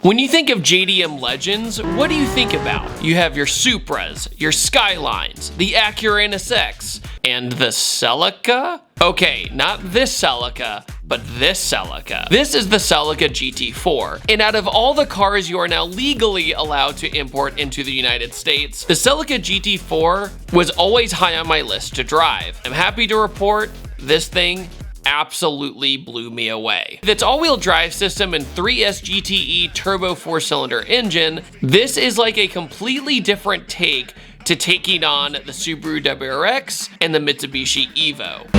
When you think of JDM legends, what do you think about? You have your Supras, your Skylines, the Acura NSX, and the Celica? Okay, not this Celica, but this Celica. This is the Celica GT4, and out of all the cars you are now legally allowed to import into the United States, the Celica GT4 was always high on my list to drive. I'm happy to report this thing absolutely blew me away. With its all-wheel drive system and 3S GTE turbo 4-cylinder engine, this is like a completely different take to taking on the Subaru WRX and the Mitsubishi Evo.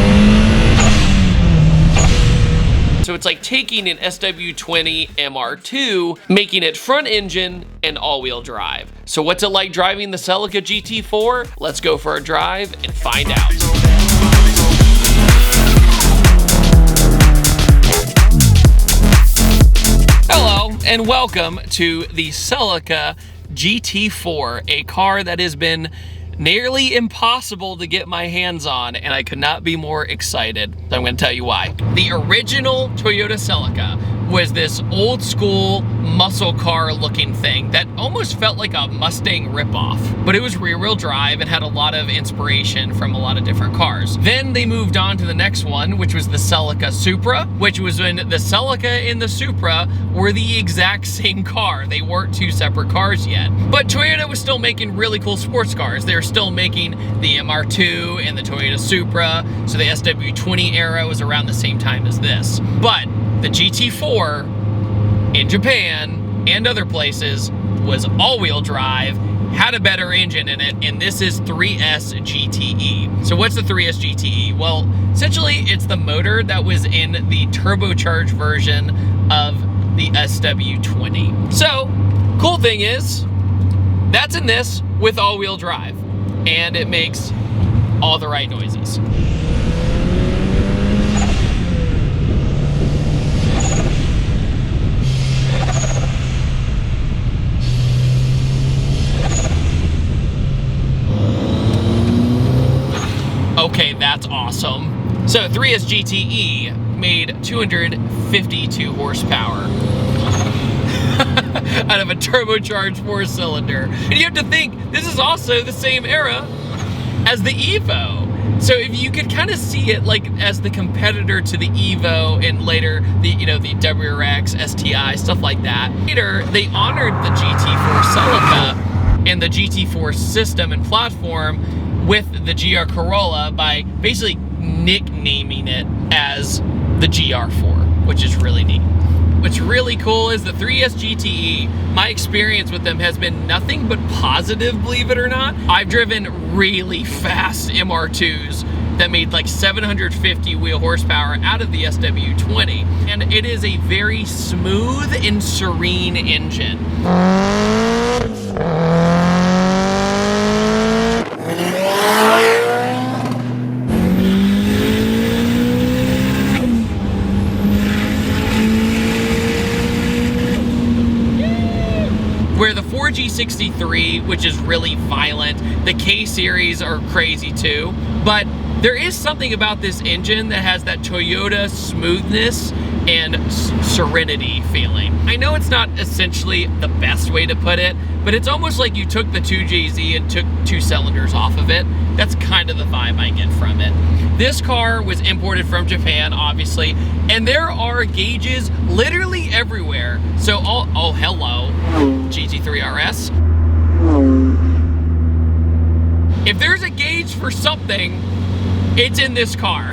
So it's like taking an SW20 MR2, making it front engine and all-wheel drive. So what's it like driving the Celica GT4? Let's go for a drive and find out. Hello and welcome to the Celica GT4, a car that has been nearly impossible to get my hands on, and I could not be more excited. So I'm going to tell you why. The original Toyota Celica was this old school muscle car looking thing that almost felt like a Mustang ripoff, but it was rear wheel drive and had a lot of inspiration from a lot of different cars. Then they moved on to the next one, which was the Celica Supra, which was when the Celica and the Supra were the exact same car. They weren't two separate cars yet. But Toyota was still making really cool sports cars. They were still making the MR2 and the Toyota Supra, so the SW20 era was around the same time as this. But the GT4 in Japan and other places was all-wheel drive, had a better engine in it, and this is 3S GTE. So what's the 3S GTE? Well, essentially it's the motor that was in the turbocharged version of the SW20. So, cool thing is, that's in this with all-wheel drive, and it makes all the right noises. Okay, that's awesome. So 3S GTE made 252 horsepower out of a turbocharged 4-cylinder. And you have to think, this is also the same era as the Evo. So if you could kind of see it like as the competitor to the Evo and later the WRX, STI, stuff like that. Later, they honored the GT4 Celica and the GT4 system and platform with the GR Corolla by basically nicknaming it as the GR4, which is really neat. What's really cool is the 3S GTE, my experience with them has been nothing but positive, believe it or not. I've driven really fast MR2s that made like 750 wheel horsepower out of the SW20, and it is a very smooth and serene engine. Where the 4G63, which is really violent, the K-Series are crazy too, but there is something about this engine that has that Toyota smoothness and serenity feeling. I know it's not essentially the best way to put it, but it's almost like you took the 2JZ and took 2 cylinders off of it. That's kind of the vibe I get from it. This car was imported from Japan, obviously, and there are gauges literally everywhere. So, oh hello, GT3 RS. If there's a gauge for something, it's in this car.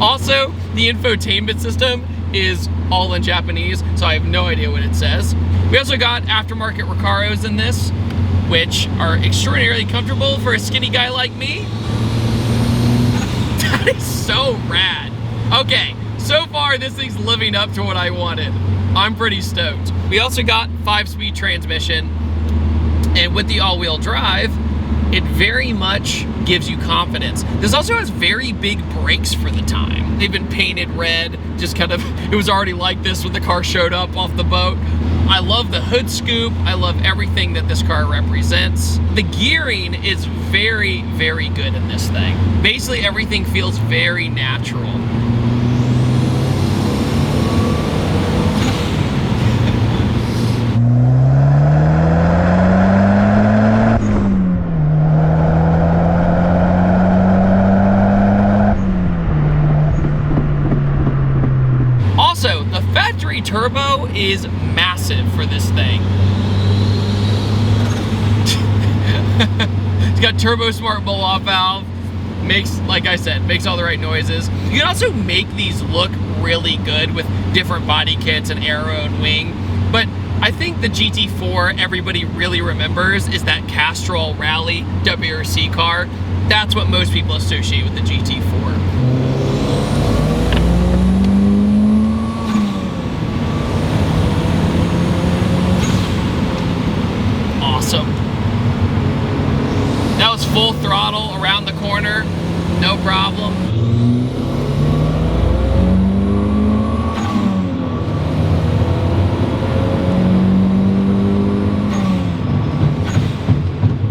Also, the infotainment system is all in Japanese, so I have no idea what it says. We also got aftermarket Recaros in this, which are extraordinarily comfortable for a skinny guy like me. That is so rad. Okay, so far this thing's living up to what I wanted. I'm pretty stoked. We also got 5-speed transmission, and with the all-wheel drive, it very much gives you confidence. This also has very big brakes for the time. They've been painted red, just kind of, it was already like this when the car showed up off the boat. I love the hood scoop. I love everything that this car represents. The gearing is very, very good in this thing. Basically, everything feels very natural. is massive for this thing. It's got turbo smart blow-off valve. Makes, like I said, makes all the right noises. You can also make these look really good with different body kits and aero and wing. But I think the GT4 everybody really remembers is that Castrol Rally WRC car. That's what most people associate with the GT4. Awesome. That was full throttle around the corner, no problem.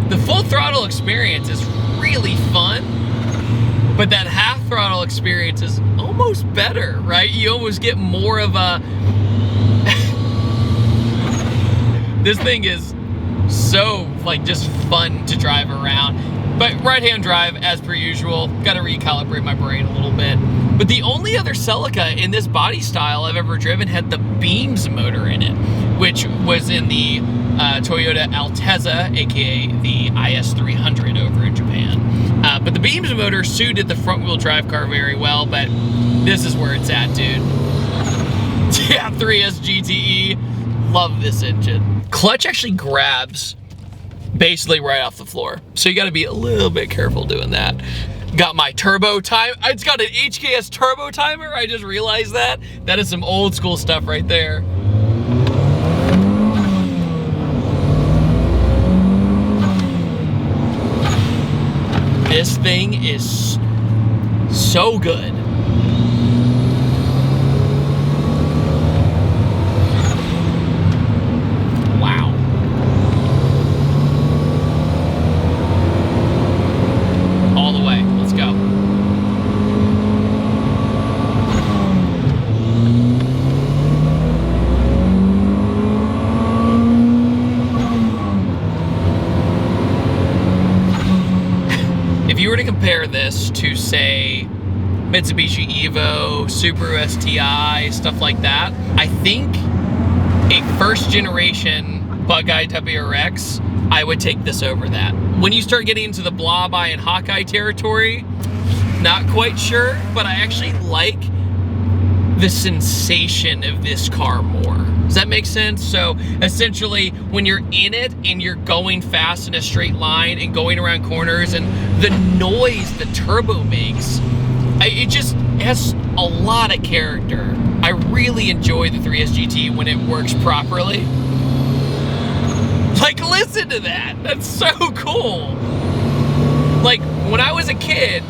The full throttle experience is really fun, but that half throttle experience is almost better, right? You almost get more of a... This thing is so, like, just fun to drive around. But right-hand drive, as per usual, gotta recalibrate my brain a little bit. But the only other Celica in this body style I've ever driven had the Beams motor in it, which was in the Toyota Altezza, aka the IS300 over in Japan. But the Beams motor suited the front-wheel drive car very well, but this is where it's at, dude. Yeah, 3S GTE, love this engine. Clutch actually grabs basically right off the floor, so you got to be a little bit careful doing that. Got my turbo time. It's got an HKS turbo timer. I just realized that. That is some old school stuff right there. This thing is so good. If you were to compare this to, say, Mitsubishi Evo, Subaru STI, stuff like that, I think a first generation Bug-Eye WRX, I would take this over that. When you start getting into the Blob-Eye and Hawkeye territory, not quite sure, but I actually like the sensation of this car more. Does that make sense? So essentially, when you're in it and you're going fast in a straight line and going around corners, and the noise the turbo makes, it has a lot of character. I really enjoy the 3S GT when it works properly. Like, listen to that. That's so cool. Like, when I was a kid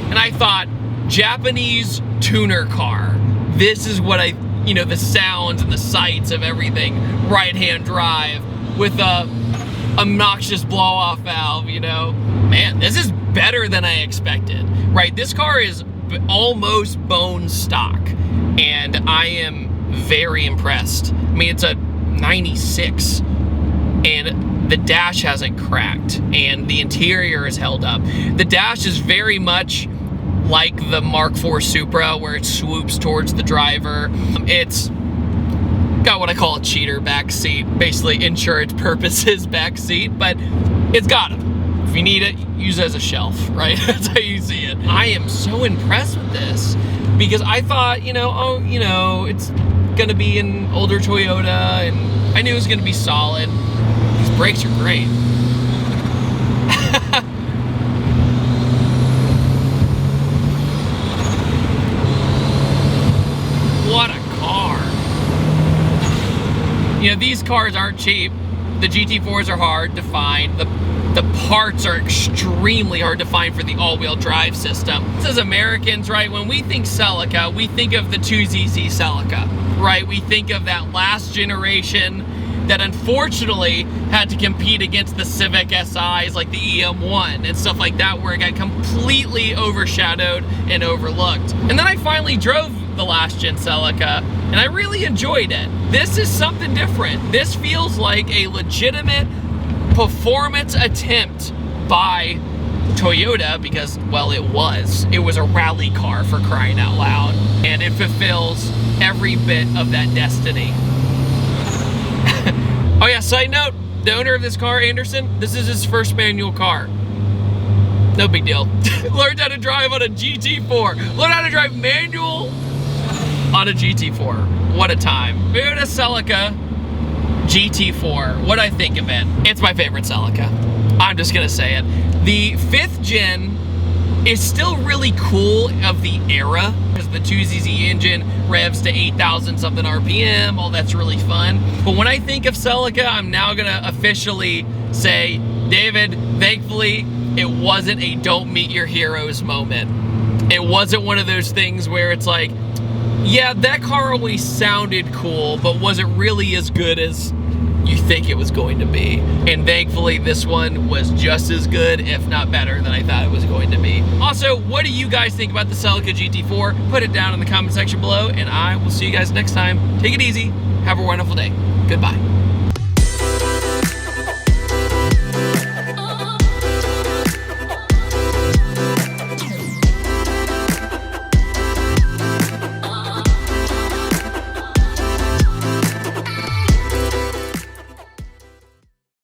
and I thought, Japanese tuner car, this is what the sounds and the sights of everything, right-hand drive with a obnoxious blow-off valve, you know. Man, this is better than I expected, right? This car is almost bone stock, and I am very impressed. I mean, it's a 96, and the dash hasn't cracked, and the interior is held up. The dash is very much like the Mark IV Supra, where it swoops towards the driver. It's got what I call a cheater back seat, basically insurance purposes back seat, but it's got them. If you need it, use it as a shelf, right? That's how you see it. I am so impressed with this because I thought, it's gonna be an older Toyota, and I knew it was gonna be solid. These brakes are great. What a car. These cars aren't cheap. The GT4s are hard to find. The parts are extremely hard to find for the all-wheel drive system. As Americans, right, when we think Celica, we think of the 2ZZ Celica, right? We think of that last generation that unfortunately had to compete against the Civic SIs like the EM1 and stuff like that, where it got completely overshadowed and overlooked. And then I finally drove the last gen Celica, and I really enjoyed it. This is something different. This feels like a legitimate performance attempt by Toyota because, well, it was a rally car, for crying out loud, and it fulfills every bit of that destiny. side note, the owner of this car, Anderson, this is his first manual car. No big deal. Learned how to drive on a GT4. Learned how to drive manual on a GT4. What a time. Toyota Celica GT4. What I think of it. It's my favorite Celica. I'm just gonna say it. The 5th gen is still really cool of the era, because the 2ZZ engine revs to 8,000 something RPM, all that's really fun. But when I think of Celica, I'm now gonna officially say, David, thankfully, it wasn't a don't meet your heroes moment. It wasn't one of those things where it's like, yeah, that car always sounded cool, but was it really as good as you think it was going to be? And thankfully this one was just as good, if not better, than I thought it was going to be. Also, what do you guys think about the Celica GT4? Put it down in the comment section below, and I will see you guys next time. Take it easy. Have a wonderful day. Goodbye.